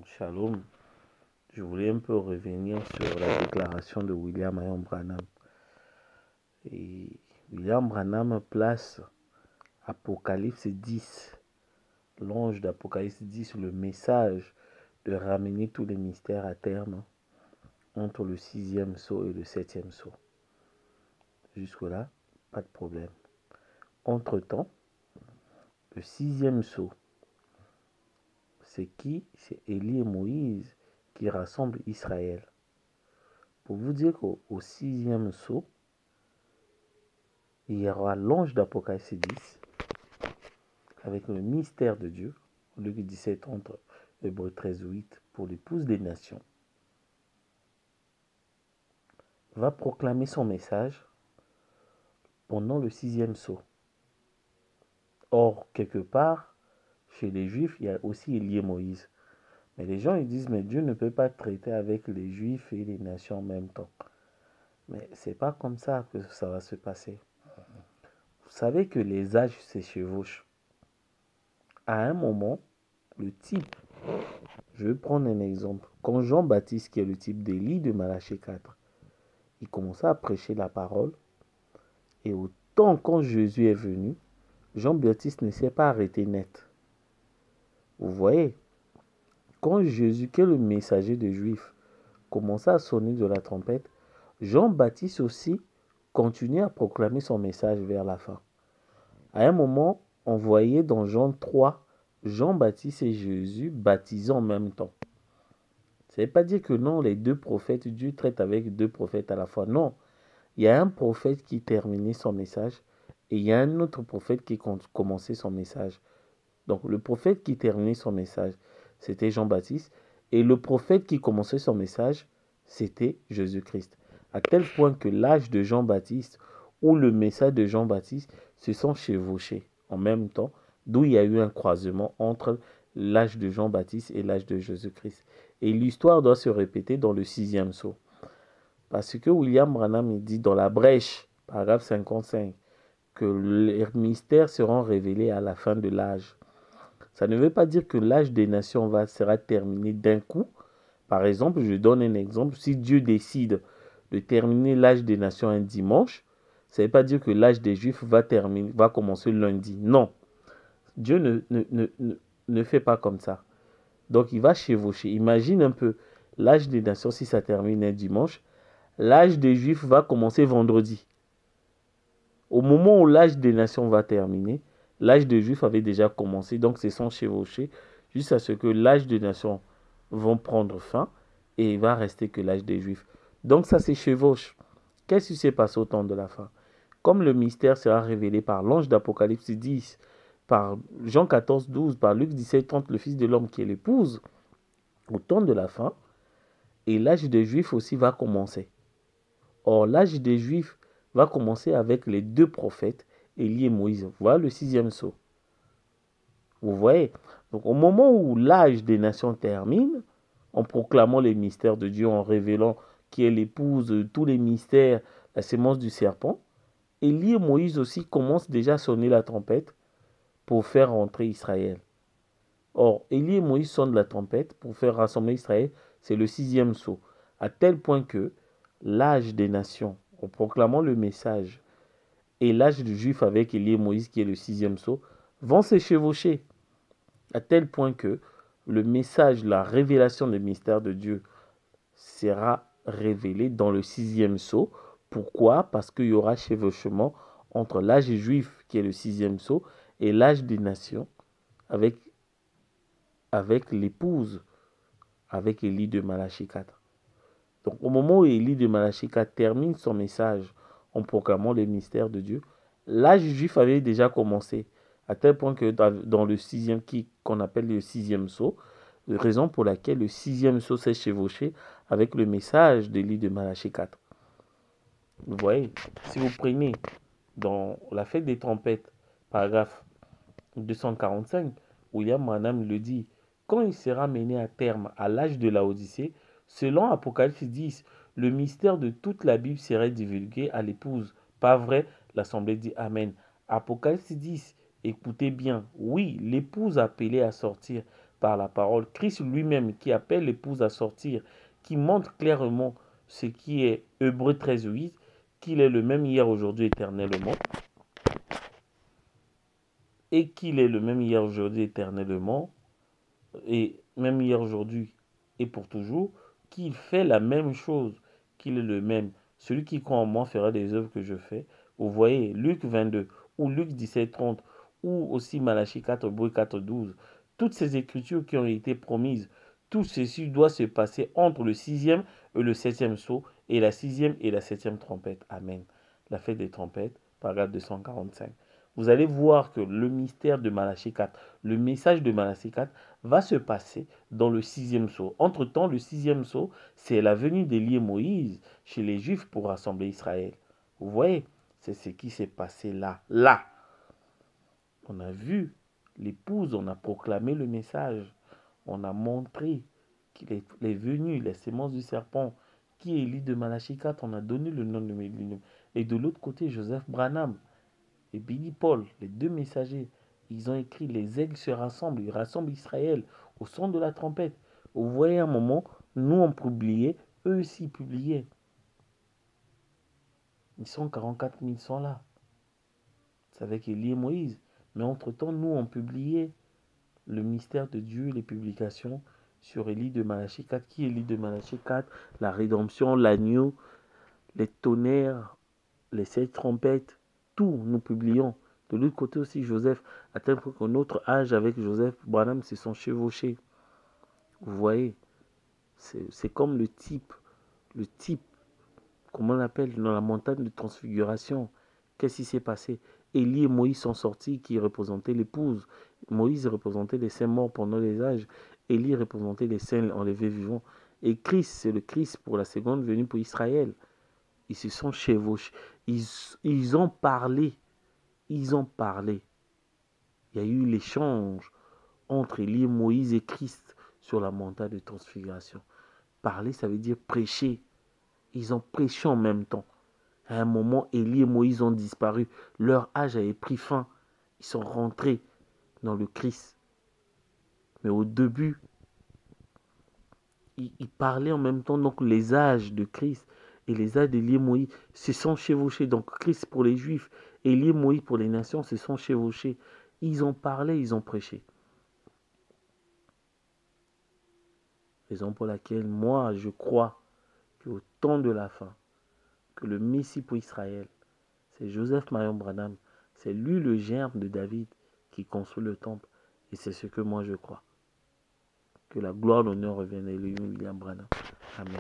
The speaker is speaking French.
Shalom. Je voulais un peu revenir sur la déclaration de William Marion Branham. Et William Branham place Apocalypse 10, l'ange d'Apocalypse 10, le message de ramener tous les mystères à terme entre le 6e sceau et le 7e sceau. Jusque-là, pas de problème. Entre-temps, le 6e sceau, c'est qui? C'est Élie et Moïse qui rassemblent Israël. Pour vous dire qu'au 6e sceau, il y aura l'ange d'Apocalypse 10 avec le mystère de Dieu, Luc 17 entre Hébreux 13 8 pour l'épouse des nations, va proclamer son message pendant le 6e sceau. Or, quelque part, chez les Juifs, il y a aussi Élie et Moïse. Mais les gens ils disent, mais Dieu ne peut pas traiter avec les Juifs et les nations en même temps. Mais c'est pas comme ça que ça va se passer. Vous savez que les âges se chevauchent. À un moment, le type, je vais prendre un exemple. Quand Jean-Baptiste, qui est le type d'Élie de Malachie 4, il commença à prêcher la parole, et autant quand Jésus est venu, Jean-Baptiste ne s'est pas arrêté net. Vous voyez, quand Jésus, qui est le messager des Juifs, commença à sonner de la trompette, Jean-Baptiste aussi continuait à proclamer son message vers la fin. À un moment, on voyait dans Jean 3, Jean-Baptiste et Jésus baptisant en même temps. Ça ne veut pas dire que non, les deux prophètes, Dieu traite avec deux prophètes à la fois. Non, il y a un prophète qui terminait son message et il y a un autre prophète qui commençait son message. Donc le prophète qui terminait son message, c'était Jean-Baptiste, et le prophète qui commençait son message, c'était Jésus-Christ. À tel point que l'âge de Jean-Baptiste ou le message de Jean-Baptiste se sont chevauchés en même temps, d'où il y a eu un croisement entre l'âge de Jean-Baptiste et l'âge de Jésus-Christ. Et l'histoire doit se répéter dans le 6e sceau. Parce que William Branham dit dans la brèche, paragraphe 55, que les mystères seront révélés à la fin de l'âge. Ça ne veut pas dire que l'âge des nations sera terminé d'un coup. Par exemple, je donne un exemple. Si Dieu décide de terminer l'âge des nations un dimanche, ça ne veut pas dire que l'âge des Juifs va commencer lundi. Non. Dieu ne fait pas comme ça. Donc, il va chevaucher. Imagine un peu l'âge des nations si ça termine un dimanche. L'âge des Juifs va commencer vendredi. Au moment où l'âge des nations va terminer, l'âge des Juifs avait déjà commencé, donc c'est sans chevaucher, jusqu'à ce que l'âge des nations vont prendre fin et il va rester que l'âge des Juifs. Donc ça se chevauche. Qu'est-ce qui s'est passé au temps de la fin? Comme le mystère sera révélé par l'ange d'Apocalypse 10, par Jean 14, 12, par Luc 17, 30, le Fils de l'homme qui est l'épouse, au temps de la fin, et l'âge des Juifs aussi va commencer. Or, l'âge des Juifs va commencer avec les deux prophètes, Élie et Moïse. Voilà le 6e sceau. Vous voyez? Donc, au moment où l'âge des nations termine, en proclamant les mystères de Dieu, en révélant qui est l'épouse de tous les mystères, la sémence du serpent, Élie et Moïse aussi commencent déjà à sonner la trompette pour faire rentrer Israël. Or, Élie et Moïse sonnent la trompette pour faire rassembler Israël, c'est le 6e sceau, à tel point que l'âge des nations, en proclamant le message, et l'âge du juif avec Élie et Moïse, qui est le 6e sceau, vont se chevaucher, à tel point que le message, la révélation des mystères de Dieu sera révélé dans le 6e sceau. Pourquoi? Parce qu'il y aura chevauchement entre l'âge juif, qui est le 6e sceau, et l'âge des nations, avec l'épouse, avec Élie de Malachie 4. Donc au moment où Élie de Malachie 4 termine son message en proclamant les mystères de Dieu, l'âge juif avait déjà commencé, à tel point que dans le 6e, qu'on appelle le 6e sceau, raison pour laquelle le 6e sceau s'est chevauché avec le message d'Élie de Malachie 4. Vous voyez, si vous prenez dans la fête des trompettes, paragraphe 245, William Branham le dit, quand il sera mené à terme à l'âge de la Odyssée, selon Apocalypse 10, le mystère de toute la Bible serait divulgué à l'épouse. Pas vrai? L'Assemblée dit Amen. Apocalypse 10, écoutez bien. Oui, l'épouse appelée à sortir par la parole. Christ lui-même qui appelle l'épouse à sortir, qui montre clairement ce qui est Hébreux 13:8, qu'il est le même hier, aujourd'hui, éternellement. Et qu'il est le même hier, aujourd'hui, éternellement. Et même hier, aujourd'hui et pour toujours, qu'il fait la même chose, qu'il est le même. Celui qui croit en moi fera des œuvres que je fais. Vous voyez, Luc 22 ou Luc 17:30 ou aussi Malachie 4, Hébreux 4:12, toutes ces écritures qui ont été promises, tout ceci doit se passer entre le 6e et le 7e sceau et la 6e et la 7e trompette. Amen. La fête des trompettes, paragraphe 245. Vous allez voir que le mystère de Malachie 4, le message de Malachie 4 va se passer dans le 6e sceau. Entre-temps, le 6e sceau, c'est la venue d'Élie et Moïse chez les Juifs pour rassembler Israël. Vous voyez, c'est ce qui s'est passé là. Là, on a vu l'épouse, on a proclamé le message, on a montré qu'il est venu, les semences du serpent, qui est Élie de Malachie 4, on a donné le nom de Millénium. Et de l'autre côté, Joseph Branham et Billy Paul, les deux messagers, ils ont écrit les aigles se rassemblent, ils rassemblent Israël au son de la trompette. Vous voyez, un moment, nous on publiait, eux aussi publiaient. Ils sont 44 000 sont là. C'est avec Élie et Moïse. Mais entre-temps, nous on publiait le mystère de Dieu, les publications sur Élie de Malachie 4. Qui est Élie de Malachie 4? La rédemption, l'agneau, les tonnerres, les 7 trompettes, tout nous publions. De l'autre côté aussi, Joseph, à tel point qu'un autre âge avec Joseph Branham se sont chevauchés. Vous voyez, c'est comme le type, comment on l'appelle, dans la montagne de transfiguration. Qu'est-ce qui s'est passé? Élie et Moïse sont sortis, qui représentaient l'épouse. Moïse représentait les saints morts pendant les âges. Élie représentait les saints enlevés vivants. Et Christ, c'est le Christ pour la seconde venue pour Israël. Ils se sont chevauchés. Ils ont parlé. Ils ont parlé. Il y a eu l'échange entre Élie, Moïse et Christ sur la montagne de transfiguration. Parler, ça veut dire prêcher. Ils ont prêché en même temps. À un moment, Élie et Moïse ont disparu. Leur âge avait pris fin. Ils sont rentrés dans le Christ. Mais au début, ils parlaient en même temps. Donc les âges de Christ et les âges d'Élie et Moïse se sont chevauchés. Donc Christ pour les Juifs, Élie et Moïse pour les nations se sont chevauchés. Ils ont parlé, ils ont prêché. Raison pour laquelle moi, je crois qu'au temps de la fin, que le Messie pour Israël, c'est Joseph Marion Branham. C'est lui le germe de David qui construit le temple. Et c'est ce que moi je crois. Que la gloire, l'honneur revienne à William Branham. Amen.